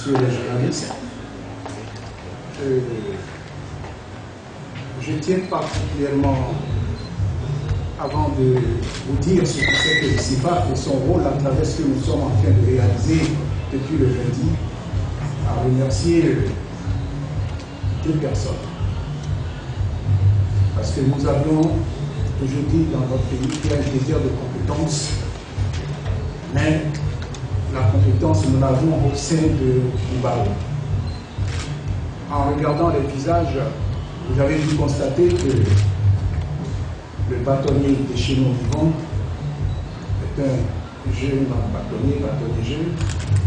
messieurs les journalistes, je tiens particulièrement, avant de vous dire ce que c'est que le CIFAF et son rôle à travers ce que nous sommes en train de réaliser depuis le lundi, à remercier deux personnes. Parce que nous avons aujourd'hui dans notre pays qu'il y a un désert de compétences, mais la compétence, nous l'avons au sein du barreau. En regardant les visages, vous avez dû constater que le bâtonnier de chez nous vivant est un jeune bâtonnier jeune,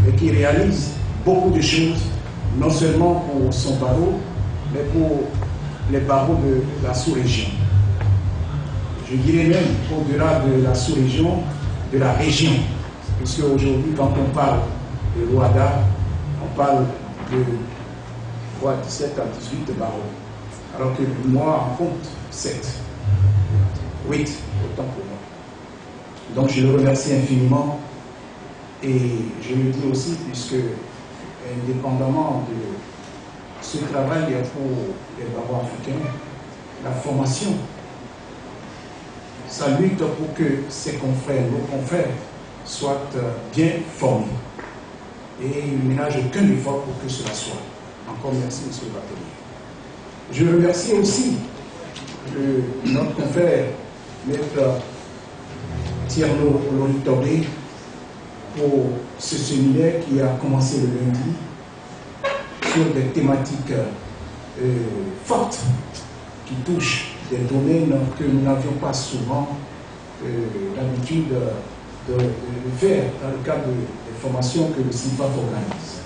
mais qui réalise beaucoup de choses, non seulement pour son barreau, mais pour les barreaux de la sous-région. Je dirais même au-delà de la sous-région, de la région. Puisque aujourd'hui, quand on parle de l'OADA, on parle de 17 à 18 barreaux. Alors que moi, en compte 7. 8, autant pour moi. Donc je le remercie infiniment. Et je le dis aussi, puisque indépendamment de ce travail pour les barreaux africains, la formation, ça lutte pour que ses confrères, nos confrères, soient bien formés. Et il ne ménage aucun effort pour que cela soit. Encore merci, monsieur le bâtonnier. Je remercie aussi notre confrère, maître Tierno Olori pour ce séminaire qui a commencé le lundi sur des thématiques fortes qui touchent des domaines que nous n'avions pas souvent l'habitude de faire dans le cadre des formations que le CIFAF organise.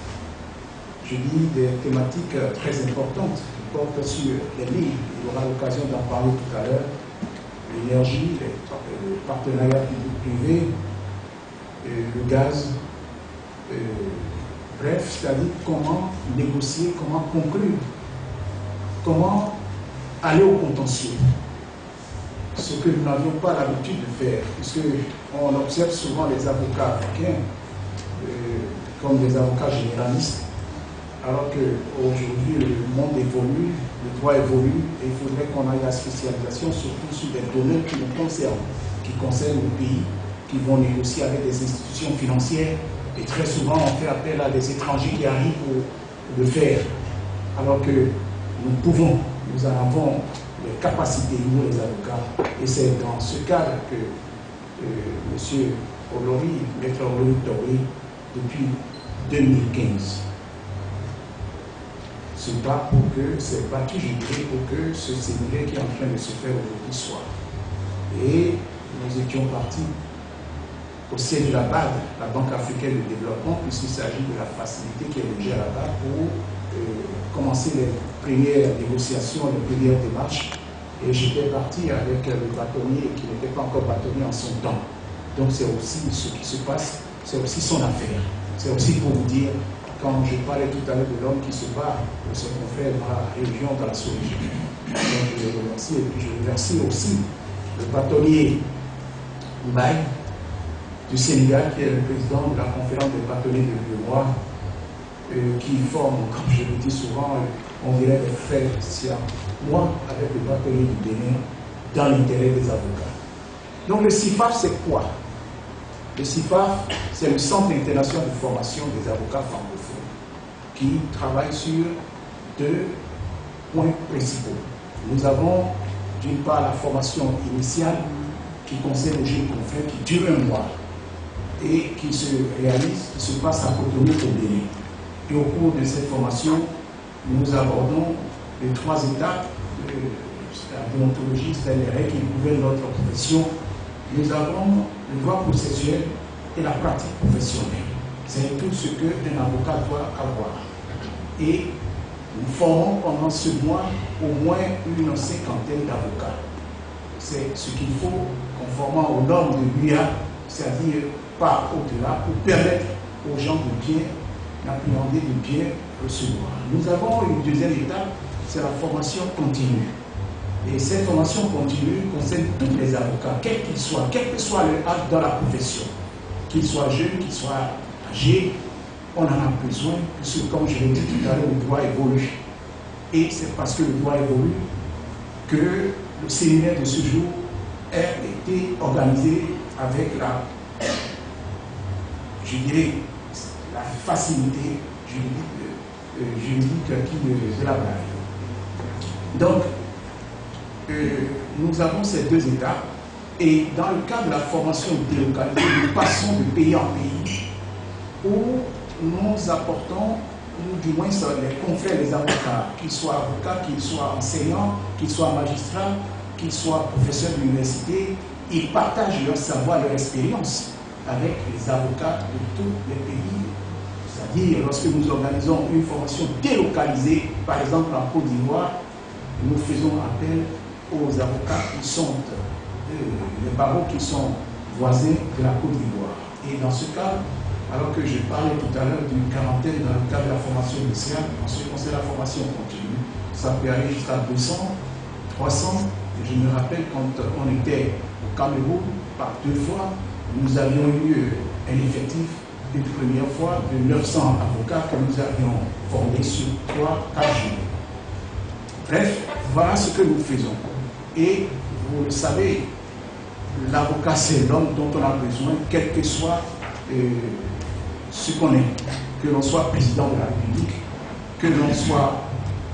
Je dis des thématiques très importantes qui portent sur les livres. Il y aura l'occasion d'en parler tout à l'heure. L'énergie, les partenariats public-privé, le gaz, bref, c'est-à-dire comment négocier, comment conclure, comment aller au contentieux. Ce que nous n'avions pas l'habitude de faire, puisqu'on observe souvent les avocats africains comme des avocats généralistes, alors qu'aujourd'hui le monde évolue, le droit évolue, et il faudrait qu'on aille la spécialisation surtout sur des domaines qui nous concernent, qui concernent le pays, qui vont négocier avec des institutions financières, et très souvent on fait appel à des étrangers qui arrivent pour le faire, alors que nous en avons les capacités, nous les avocats, et c'est dans ce cadre que M. Olori, maître Olori, depuis 2015, se bat pour que, s'est battu, je dirais, pour que ce séminaire qui est en train de se faire aujourd'hui soit. Et nous étions partis au siège de la BAD, la Banque africaine de développement, puisqu'il s'agit de la facilité qui est logée là-bas pour commencer les premières négociations, les premières démarches. Et j'étais parti avec le bâtonnier qui n'était pas encore bâtonnier en son temps. Donc c'est aussi ce qui se passe, c'est aussi son affaire. C'est aussi pour vous dire, quand je parlais tout à l'heure de l'homme qui se bat pour ses confrères dans la région, dans la sous-région. Donc je les remercie, et puis je remercie aussi le bâtonnier Mbaye du Sénégal, qui est le président de la conférence des bâtonniers de l'UEMOA, qui forme, comme je le dis souvent, on dirait des frères siens, moi avec le bâtonnier du Bénin, dans l'intérêt des avocats. Donc le CIFAF, c'est quoi? Le CIFAF, c'est le Centre international de formation des avocats francophones, qui travaille sur deux points principaux. Nous avons d'une part la formation initiale qui concerne les jeunes confrères, qui dure un mois et qui se réalise, qui se passe à Cotonou au Bénin. Et au cours de cette formation, nous abordons les trois étapes de la déontologie, c'est-à-dire les règles qui gouvernent notre profession. Nous avons le droit processuel et la pratique professionnelle. C'est tout ce qu'un avocat doit avoir. Et nous formons pendant ce mois au moins une cinquantaine d'avocats. C'est ce qu'il faut, conformément aux normes de l'UIA, c'est-à-dire pas au-delà, pour permettre aux gens de bien appréhender, de bien recevoir. Nous avons une deuxième étape, c'est la formation continue. Et cette formation continue concerne tous les avocats, quels qu'ils soient, quel que soit leur âge dans la profession, qu'ils soient jeunes, qu'ils soient âgés, on en a besoin, puisque comme je l'ai dit tout à l'heure, le droit évolue. Et c'est parce que le droit évolue que le séminaire de ce jour a été organisé avec je dirais, la facilité juridique qui de la blague. Donc, nous avons ces deux étapes, et dans le cadre de la formation délocalisée, nous passons de pays en pays, où nous apportons, ou du moins les confrères, les avocats, qu'ils soient avocats, qu'ils soient enseignants, qu'ils soient magistrats, qu'ils soient professeurs d'université, ils partagent leur savoir, leur expérience avec les avocats de tous les pays. C'est-à-dire, lorsque nous organisons une formation délocalisée, par exemple en Côte d'Ivoire, nous faisons appel aux avocats qui sont les barreaux qui sont voisins de la Côte d'Ivoire. Et dans ce cas, alors que je parlais tout à l'heure d'une quarantaine dans le cadre de la formation initiale, en ce qui concerne la formation continue, ça peut aller jusqu'à 200, 300. Et je me rappelle quand on était au Cameroun, par 2 fois, nous avions eu un effectif une première fois de 900 avocats que nous avions formés sur 3-4 jours. Bref, voilà ce que nous faisons. Et vous le savez, l'avocat, c'est l'homme dont on a besoin, quel que soit ce qu'on est, que l'on soit président de la République, que l'on soit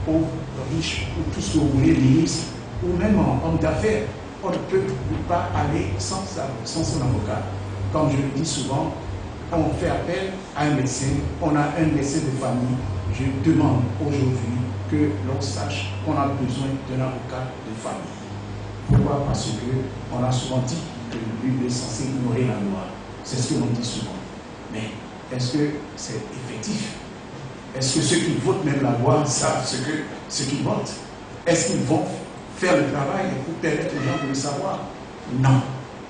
pauvre, riche, ou tout ce que vous voulez, ministre, ou même homme d'affaires. On ne peut pas aller sans son avocat. Comme je le dis souvent, on fait appel à un médecin, on a un médecin de famille. Je demande aujourd'hui que l'on sache qu'on a besoin d'un avocat de famille. Pourquoi? Parce qu'on a souvent dit que lui est censé ignorer la loi. C'est ce que l'on dit souvent. Mais est-ce que c'est effectif? Est-ce que ceux qui votent même la loi savent ce qu'ils votent? Est-ce qu'ils vont faire le travail pour permettre aux gens de le savoir? Non.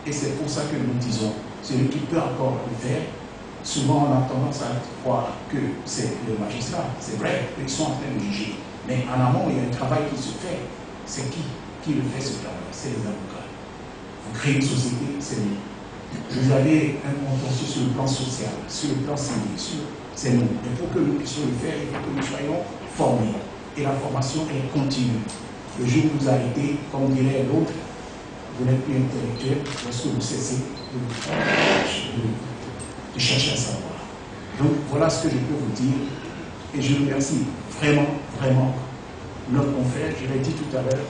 Et c'est pour ça que nous disons, celui qui peut encore le faire, souvent on a tendance à croire que c'est le magistrat. C'est vrai, ils sont en train de juger. Mais en amont, il y a un travail qui se fait. C'est qui le fait ce travail? C'est les avocats. Vous créez une société, c'est nous. Vous avez un contentieux sur le plan social, sur le plan civil, c'est nous. Mais pour que nous puissions le faire, il faut que nous soyons formés. Et la formation est continue. Le jour où vous arrêtez, comme dirait l'autre, vous n'êtes plus intellectuel lorsque vous cessez de chercher à savoir. Donc voilà ce que je peux vous dire. Et je remercie vraiment, vraiment notre confrère, je l'ai dit tout à l'heure,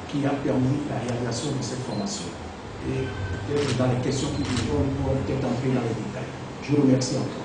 qui a permis la réalisation de cette formation. Et peut-être dans les questions qui viendront, nous pourrons peut-être entrer dans les détails. Je vous remercie encore.